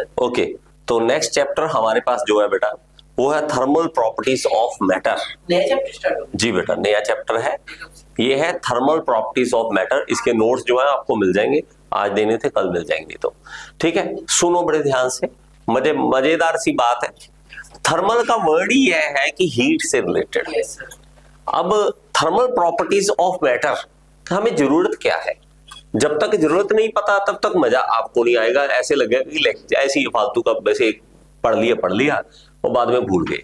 Sir. Okay, तो next chapter हमारे पास जो है बेटा वो है थर्मल प्रॉपर्टीज ऑफ मैटर। नया चैप्टर स्टार्ट हो जी बेटा, नया चैप्टर है, ये है थर्मल प्रॉपर्टीज ऑफ मैटर। इसके नोट्स जो है आपको मिल जाएंगे, आज देने थे कल मिल जाएंगे। तो ठीक है, सुनो बड़े ध्यान से, मजेदार सी बात है। थर्मल का वर्ड ही यह है कि हीट से रिलेटेड। गया। Yes sir. अब थर्मल प्रॉपर्टीज ऑफ मैटर हमें जरूरत क्या है? जब तक जरूरत नहीं पता तब तक मजा आपको नहीं आएगा, ऐसे लगेगा कि ऐसे ही फालतू का वैसे पढ़ लिया और बाद में भूल गए।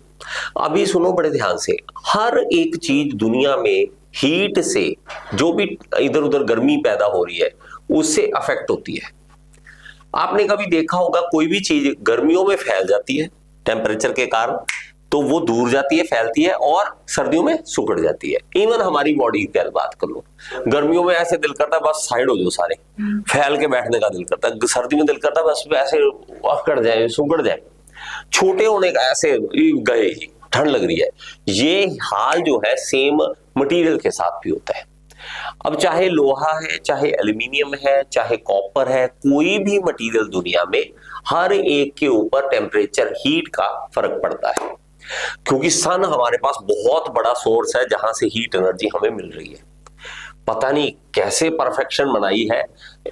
अभी सुनो बड़े ध्यान से, हर एक चीज दुनिया में हीट से, जो भी इधर उधर गर्मी पैदा हो रही है उससे अफेक्ट होती है। आपने कभी देखा होगा कोई भी चीज गर्मियों में फैल जाती है टेम्परेचर के कारण, तो वो दूर जाती है, फैलती है, और सर्दियों में सिकुड़ जाती है। इवन हमारी बॉडी की बात कर लो, गर्मियों में ऐसे दिल करता है बस साइड हो जाओ सारे, फैल के बैठने का दिल करता है। सर्दी में दिल करता है बस ऐसे अकड़ जाए, सिकुड़ जाए, छोटे होने का ऐसे गए ही, ठंड लग रही है। ये हाल जो है सेम मटेरियल के साथ भी होता है। अब चाहे लोहा है, चाहे एल्यूमिनियम है, चाहे कॉपर है, कोई भी मटेरियल दुनिया में हर एक के ऊपर टेम्परेचर हीट का फर्क पड़ता है, क्योंकि सन हमारे पास बहुत बड़ा सोर्स है जहां से हीट एनर्जी हमें मिल रही है। पता नहीं कैसे परफेक्शन बनाई है,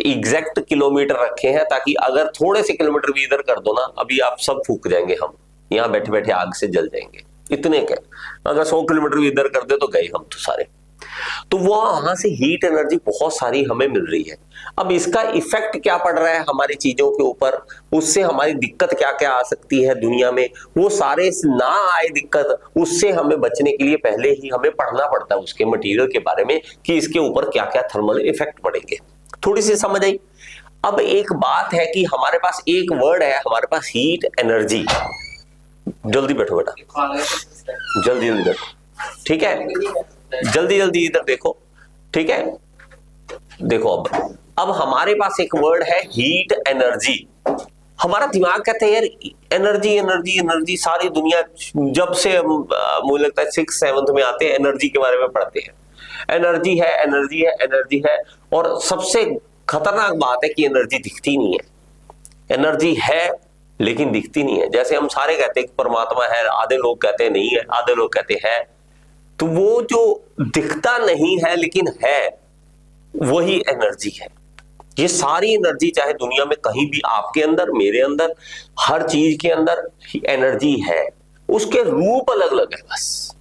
एग्जैक्ट किलोमीटर रखे हैं ताकि अगर थोड़े से किलोमीटर भी इधर कर दो ना, अभी आप सब फूक जाएंगे, हम यहाँ बैठे बैठे आग से जल जाएंगे, इतने के। अगर 100 किलोमीटर भी इधर कर दे तो गए हम तो सारे। तो वो वहां से हीट एनर्जी बहुत सारी हमें मिल रही है। अब इसका इफेक्ट क्या पड़ रहा है हमारी चीजों के ऊपर, उससे हमारी दिक्कत क्या क्या आ सकती है दुनिया में, वो सारे ना आए दिक्कत, उससे हमें बचने के लिए पहले ही हमें पढ़ना पड़ता है उसके मटेरियल के बारे में कि इसके ऊपर क्या क्या थर्मल इफेक्ट पड़ेंगे। थोड़ी सी समझ आई। अब एक बात है कि हमारे पास एक वर्ड है, हमारे पास हीट एनर्जी। जल्दी बैठो बेटा, जल्दी जल्दी बैठो, ठीक है, जल्दी जल्दी इधर देखो, ठीक है। देखो अब हमारे पास एक वर्ड है हीट एनर्जी। हमारा दिमाग कहता है यार एनर्जी एनर्जी एनर्जी, सारी दुनिया जब से मुझे लगता है 6th 7th में आते हैं एनर्जी के बारे में पढ़ते हैं। एनर्जी है, एनर्जी है, एनर्जी है, और सबसे खतरनाक बात है कि एनर्जी दिखती नहीं है। एनर्जी है लेकिन दिखती नहीं है। जैसे हम सारे कहते हैं कि परमात्मा है, आधे लोग कहते हैं नहीं है, आधे लोग कहते हैं। तो वो जो दिखता नहीं है लेकिन है, वही एनर्जी है। ये सारी एनर्जी चाहे दुनिया में कहीं भी, आपके अंदर, मेरे अंदर, हर चीज के अंदर एनर्जी है। उसके रूप अलग अलग है, बस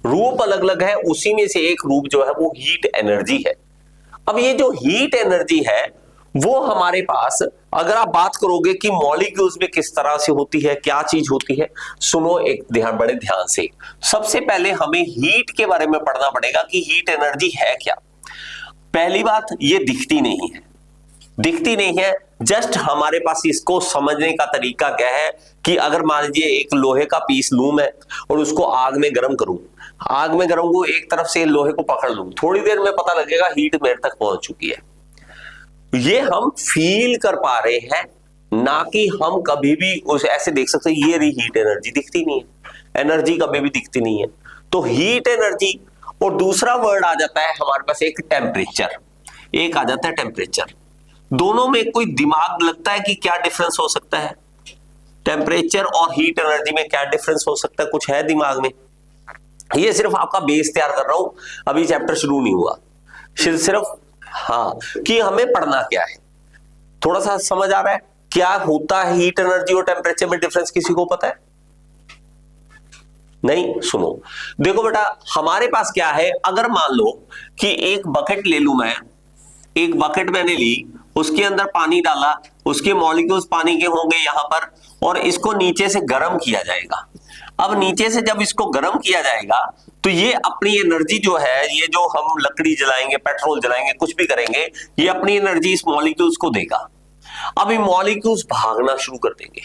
रूप अलग अलग है। उसी में से एक रूप जो है वो हीट एनर्जी है। अब ये जो हीट एनर्जी है वो हमारे पास, अगर आप बात करोगे कि मॉलिक्यूल्स में किस तरह से होती है, क्या चीज होती है, सुनो एक बड़े ध्यान से। सबसे पहले हमें हीट के बारे में पढ़ना पड़ेगा कि हीट एनर्जी है क्या। पहली बात, ये दिखती नहीं है, दिखती नहीं है। जस्ट हमारे पास इसको समझने का तरीका क्या है कि अगर मान लीजिए एक लोहे का पीस लूं मैं और उसको आग में गर्म करूं, आग में गर्म को एक तरफ से लोहे को पकड़ लूं, थोड़ी देर में पता लगेगा हीट मेरे तक पहुंच चुकी है। ये हम फील कर पा रहे हैं, ना कि हम कभी भी उस ऐसे देख सकते हैं। ये रही हीट एनर्जी, दिखती नहीं है, एनर्जी कभी भी दिखती नहीं है। तो हीट एनर्जी, और दूसरा वर्ड आ जाता है हमारे पास एक टेम्परेचर, एक आ जाता है टेम्परेचर। दोनों में कोई दिमाग लगता है कि क्या डिफरेंस हो सकता है? टेम्परेचर और हीट एनर्जी में क्या डिफरेंस हो सकता है? कुछ है दिमाग में? ये सिर्फ आपका बेस तैयार कर रहा हूं, अभी चैप्टर शुरू नहीं हुआ, सिर्फ हाँ कि हमें पढ़ना क्या है। थोड़ा सा समझ आ रहा है क्या होता है हीट एनर्जी और टेम्परेचर में डिफरेंस? किसी को पता है? नहीं? सुनो, देखो बेटा, हमारे पास क्या है, अगर मान लो कि एक बकेट ले लूं मैं, एक बकेट मैंने ली, उसके अंदर पानी डाला, उसके मॉलिक्यूल्स पानी के होंगे यहां पर, और इसको नीचे से गर्म किया जाएगा। अब नीचे से जब इसको गर्म किया जाएगा तो ये अपनी एनर्जी जो है, ये जो हम लकड़ी जलाएंगे, पेट्रोल जलाएंगे, कुछ भी करेंगे, ये अपनी एनर्जी इस मॉलिक्यूल्स को देगा। अब ये मॉलिक्यूल्स भागना शुरू कर देंगे।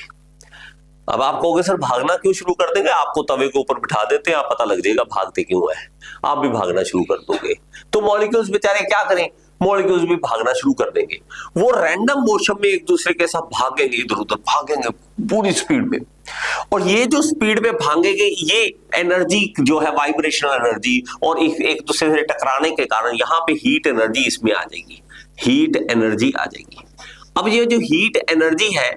अब आप कहोगे सर भागना क्यों शुरू कर देंगे? आपको तवे के ऊपर बिठा देते हैं, आप पता लग जाएगा भागते क्यों है, आप भी भागना शुरू कर दोगे। तो मॉलिक्यूल्स बेचारे क्या करें, मॉलिक्यूल्स भी भागना शुरू कर देंगे। वो रैंडम मोशन में एक दूसरे के साथ भागेंगे, इधर उधर भागेंगे पूरी स्पीड में, और ये जो स्पीड में भागेंगे, ये एनर्जी जो है वाइब्रेशनल एनर्जी, और एक दूसरे से टकराने के कारण यहाँ पे हीट एनर्जी इसमें आ जाएगी, हीट एनर्जी आ जाएगी। अब ये जो हीट एनर्जी है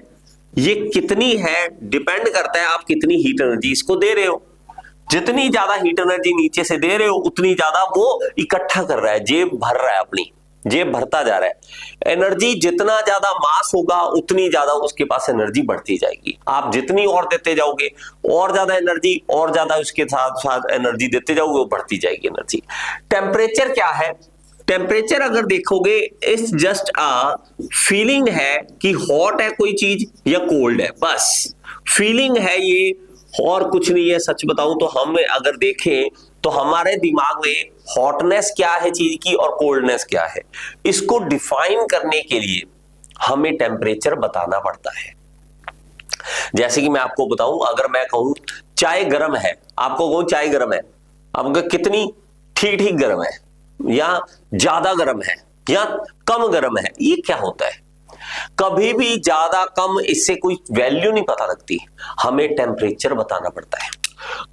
ये कितनी है डिपेंड करता है आप कितनी हीट एनर्जी इसको दे रहे हो। जितनी ज्यादा हीट एनर्जी नीचे से दे रहे हो उतनी ज्यादा वो इकट्ठा कर रहा है, जेब भर रहा है, अपनी जेब भरता जा रहा है। एनर्जी जितना ज्यादा मास होगा उतनी ज्यादा उसके पास एनर्जी बढ़ती जाएगी। आप जितनी और देते जाओगे और ज्यादा एनर्जी, और ज्यादा उसके साथ साथ एनर्जी देते जाओगे, वो बढ़ती जाएगी एनर्जी। टेम्परेचर क्या है? टेम्परेचर अगर देखोगे इट्स जस्ट अ फीलिंग है कि हॉट है कोई चीज या कोल्ड है, बस फीलिंग है ये, और कुछ नहीं है। सच बताऊं तो हम अगर देखें तो हमारे दिमाग में हॉटनेस क्या है चीज की और कोल्डनेस क्या है, इसको डिफाइन करने के लिए हमें टेम्परेचर बताना पड़ता है। जैसे कि मैं आपको बताऊं, अगर मैं कहूं चाय गर्म है, आपको कहूं चाय गर्म है, आपको कितनी ठीक ठीक गर्म है या ज्यादा गर्म है या कम गर्म है, ये क्या होता है? कभी भी ज्यादा कम इससे कोई वैल्यू नहीं पता लगती, हमें टेम्परेचर बताना पड़ता है।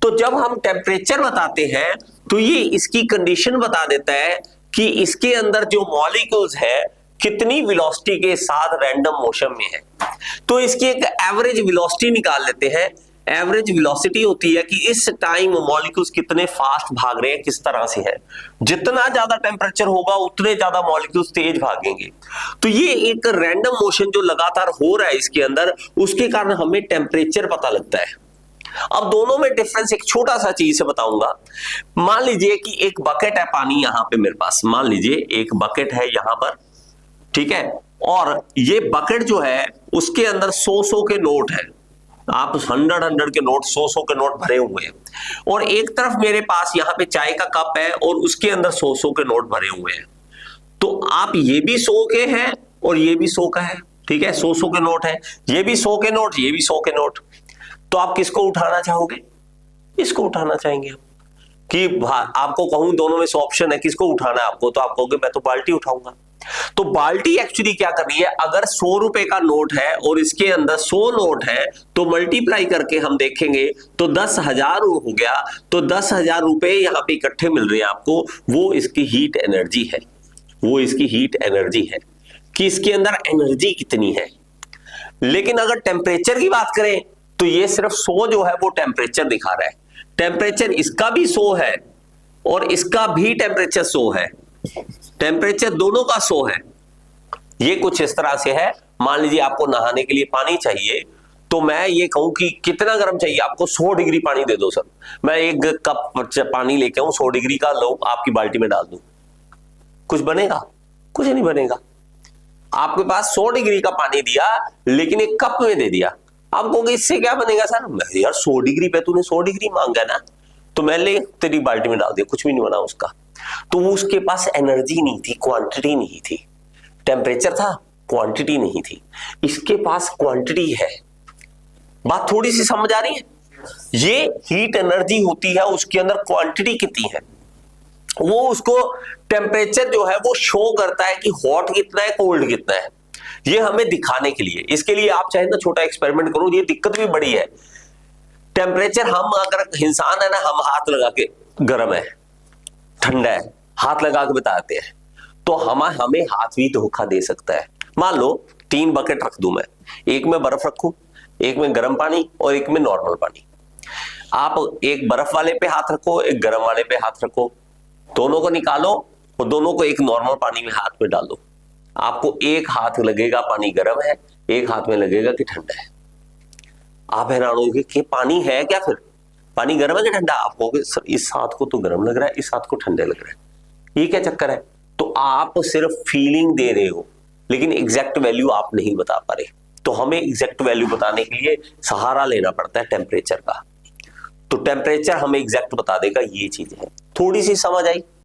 तो जब हम टेम्परेचर बताते हैं तो ये इसकी कंडीशन बता देता है कि इसके अंदर जो मॉलिक्यूल्स है कितनी वेलोसिटी के साथ रैंडम मोशन में है। तो इसकी एक एवरेज वेलोसिटी निकाल लेते हैं। एवरेज वेलोसिटी होती है कि इस टाइम मॉलिक्यूल्स कितने फास्ट भाग रहे हैं, किस तरह से है। जितना ज्यादा टेम्परेचर होगा उतने ज्यादा मॉलिक्यूल्स तेज भागेंगे। तो ये एक रैंडम मोशन जो लगातार हो रहा है इसके अंदर, उसके कारण हमें टेम्परेचर पता लगता है। अब दोनों में डिफरेंस एक छोटा सा चीज से बताऊंगा। मान लीजिए कि एक बकेट है पानी यहां पे मेरे पास, मान लीजिए एक बकेट है यहां पर, ठीक है, और ये बकेट जो है उसके अंदर 100 के नोट है। आप 100 के नोट, 100 के नोट भरे हुए हैं, और एक तरफ मेरे पास यहाँ पे चाय का कप है और उसके अंदर 100 के नोट भरे हुए हैं। तो आप ये भी 100 के हैं और ये भी 100 का है, ठीक है, 100 के नोट है, ये भी 100 के नोट, ये भी 100 के नोट। तो आप किसको उठाना चाहोगे? इसको उठाना चाहेंगे हम। कि आपको कहूं दोनों में से ऑप्शन है, किसको उठाना है आपको, तो आप कहोगे मैं तो बाल्टी उठाऊंगा। तो बाल्टी एक्चुअली क्या कर रही है, अगर 100 रुपए का नोट है और इसके अंदर 100 नोट है तो मल्टीप्लाई करके हम देखेंगे तो 10,000 हो गया। तो 10,000 रुपए यहां पे इकट्ठे मिल रहे हैं आपको, वो इसकी हीट एनर्जी है, वो इसकी हीट एनर्जी है कि इसके अंदर एनर्जी कितनी है। लेकिन अगर टेम्परेचर की बात करें तो ये सिर्फ 100 जो है वो टेम्परेचर दिखा रहा है। टेम्परेचर इसका भी 100 है और इसका भी टेम्परेचर 100 है, टेम्परेचर दोनों का 100 है। ये कुछ इस तरह से है। मान लीजिए आपको नहाने के लिए पानी चाहिए, तो मैं ये कहूं कि कितना गर्म चाहिए आपको, 100 डिग्री पानी दे दो सर। मैं एक कप पानी लेके आऊं 100 डिग्री का, लो आपकी बाल्टी में डाल दूं, कुछ बनेगा? कुछ नहीं बनेगा। आपके पास 100 डिग्री का पानी दिया लेकिन एक कप में दे दिया, आप कहोगे इससे क्या बनेगा सर? यार 100 डिग्री पे तूने 100 डिग्री मांगा ना, तो मैं ले तेरी बाल्टी में डाल दिया, कुछ भी नहीं बना उसका। तो उसके पास एनर्जी नहीं थी, क्वांटिटी नहीं थी। टेम्परेचर था, क्वांटिटी नहीं थी। इसके पास क्वांटिटी है। बात थोड़ी सी समझ आ रही है? ये हीट एनर्जी होती है, उसके अंदर क्वांटिटी कितनी है, वो उसको टेम्परेचर जो है वो शो करता है कि हॉट कितना है, कोल्ड कितना है, ये हमें दिखाने के लिए। इसके लिए आप चाहे ना छोटा एक्सपेरिमेंट करो, ये दिक्कत भी बड़ी है। टेम्परेचर हम अगर इंसान है ना, हम हाथ लगा के गर्म है ठंडा है हाथ लगा के बताते हैं, तो हमें हाथ भी धोखा दे सकता है। मान लो 3 बकेट रख दूं मैं, एक में बर्फ रखूं, एक में गर्म पानी और एक में नॉर्मल पानी। आप एक बर्फ वाले पे हाथ रखो, एक गर्म वाले पे हाथ रखो, दोनों को निकालो और दोनों को एक नॉर्मल पानी में हाथ में डाल दो। आपको एक हाथ लगेगा पानी गर्म है, एक हाथ में लगेगा कि ठंडा है। आप हैरान होंगे कि पानी है क्या, फिर पानी गर्म है कि ठंडा? आप कहोगे सर इस हाथ को तो गर्म लग रहा है, इस हाथ को ठंडा लग रहा है, ये क्या चक्कर है? तो आप सिर्फ फीलिंग दे रहे हो लेकिन एग्जैक्ट वैल्यू आप नहीं बता पा रहे। तो हमें एग्जैक्ट वैल्यू बताने के लिए सहारा लेना पड़ता है टेम्परेचर का। तो टेम्परेचर हमें एग्जैक्ट बता देगा, ये चीज है। थोड़ी सी समझ आई?